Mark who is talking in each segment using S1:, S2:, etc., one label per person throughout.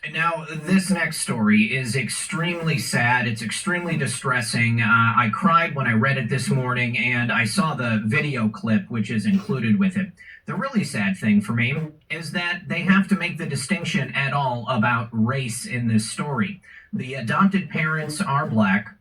S1: Now, this next story is extremely sad. It's extremely distressing. I cried when I read it this morning, and I saw the video clip, which is included with it. The really sad thing for me is that they have to make the distinction at all about race in this story. The adopted parents are black.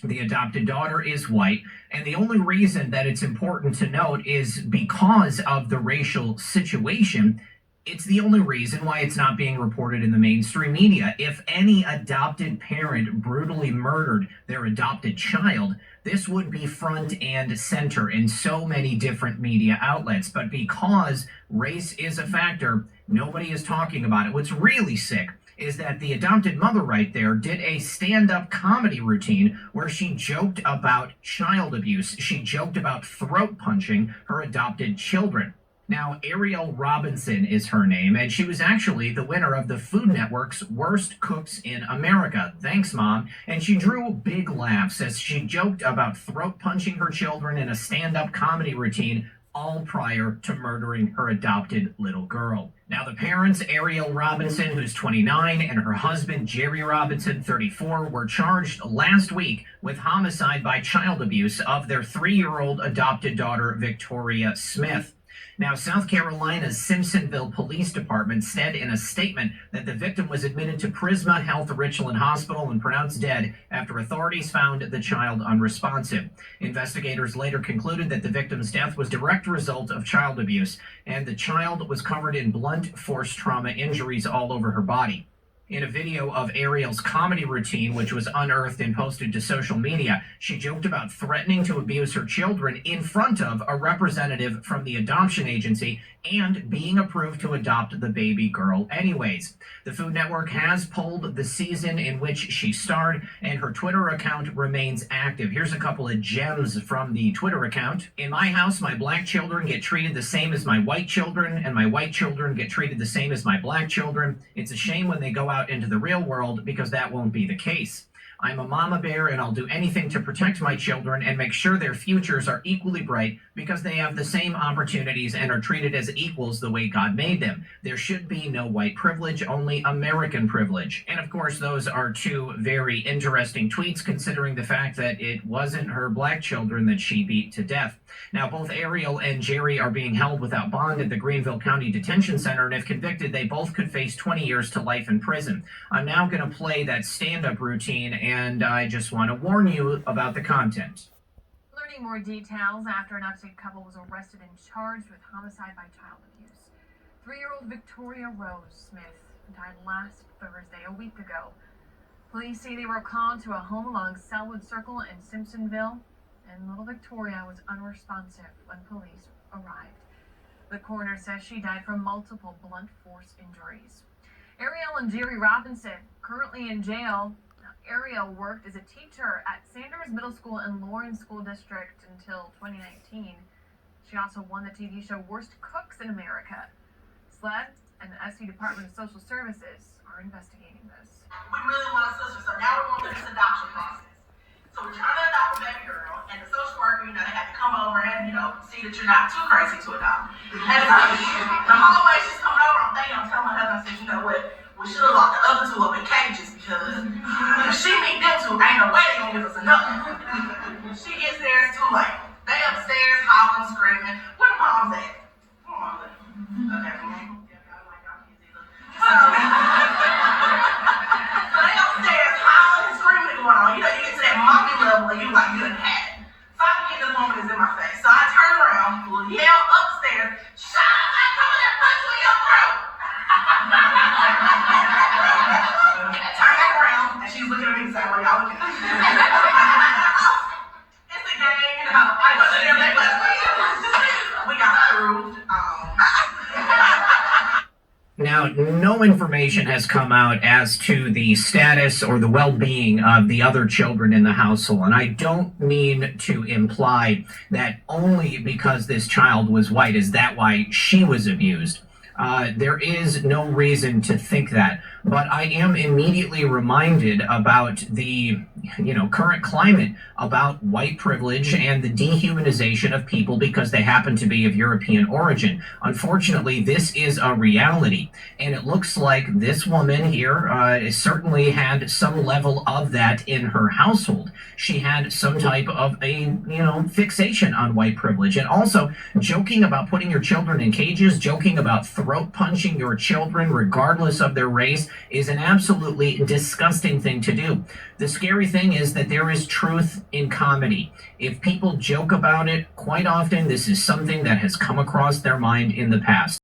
S1: The adopted daughter is white. And the only reason that it's important to note is because of the racial situation. It's the only reason why it's not being reported in the mainstream media. If any adopted parent brutally murdered their adopted child, this would be front and center in so many different media outlets. But because race is a factor, nobody is talking about it. What's really sick is that the adopted mother right there did a stand-up comedy routine where she joked about child abuse. She joked about throat punching her adopted children. Now, Ariel Robinson is her name, and she was actually the winner of the Food Network's Worst Cooks in America. Thanks, Mom. And she drew big laughs as she joked about throat punching her children in a stand-up comedy routine, all prior to murdering her adopted little girl. Now, the parents, Ariel Robinson, who's 29, and her husband, Jerry Robinson, 34, were charged last week with homicide by child abuse of their 3-year-old adopted daughter, Victoria Smith. Now, South Carolina's Simpsonville Police Department said in a statement that the victim was admitted to Prisma Health Richland Hospital and pronounced dead after authorities found the child unresponsive. Investigators later concluded that the victim's death was a direct result of child abuse, and the child was covered in blunt force trauma injuries all over her body. In a video of Ariel's comedy routine, which was unearthed and posted to social media, she joked about threatening to abuse her children in front of a representative from the adoption agency and being approved to adopt the baby girl anyways. The Food Network has pulled the season in which she starred, and her Twitter account remains active. Here's a couple of gems from the Twitter account. In my house, my black children get treated the same as my white children, and my white children get treated the same as my black children. It's a shame when they go out into the real world because that won't be the case. I'm a mama bear, and I'll do anything to protect my children and make sure their futures are equally bright because they have the same opportunities and are treated as equals the way God made them. There should be no white privilege, only American privilege. And of course, those are two very interesting tweets considering the fact that it wasn't her black children that she beat to death. Now, both Ariel and Jerry are being held without bond at the Greenville County Detention Center, and if convicted, they both could face 20 years to life in prison. I'm now going to play that stand-up routine, and I just want to warn you about the content.
S2: Learning more details after an upstate couple was arrested and charged with homicide by child abuse. 3-year-old Victoria Rose Smith died last Thursday, a week ago. Police say they were called to a home along Selwood Circle in Simpsonville, and little Victoria was unresponsive when police arrived. The coroner says she died from multiple blunt force injuries. Ariel and Jerry Robinson, currently in jail. Ariel worked as a teacher at Sanders Middle School in Lawrence School District until 2019. She also won the TV show Worst Cooks in America. SLED and the SU Department of Social Services are investigating this.
S3: We really want a sister, so now we're going through this adoption process. So we're trying to adopt a baby girl, and the social worker, they have to come over and, see that you're not too crazy to adopt. And so the whole way she's coming over, I'm telling my husband, I said, you know what? We should have locked the other two up in cages because if she meet them two, ain't no way they gonna give us enough. She gets there, it's too late. They upstairs hollering, screaming. Where the moms at? Where mom's at? Okay, so they upstairs hollering and screaming going on. You get to that mommy level and you like, you done had it. So I get this woman is in my face. So I turn around, yell upstairs, shut up, I come in there, punch you in your throat. Turn back around, and she's looking at me the same way y'all looking at me. It's a game, I wasn't there, but we got through.
S1: Now, no information has come out as to the status or the well-being of the other children in the household, and I don't mean to imply that only because this child was white is that why she was abused. There is no reason to think that, but I am immediately reminded about the current climate about white privilege and the dehumanization of people because they happen to be of European origin. Unfortunately, this is a reality, and it looks like this woman here certainly had some level of that in her household. She had some type of a fixation on white privilege, and also joking about putting your children in cages, joking about throat punching your children regardless of their race is an absolutely disgusting thing to do. The scary thing is that there is truth in comedy. If people joke about it, quite often this is something that has come across their mind in the past.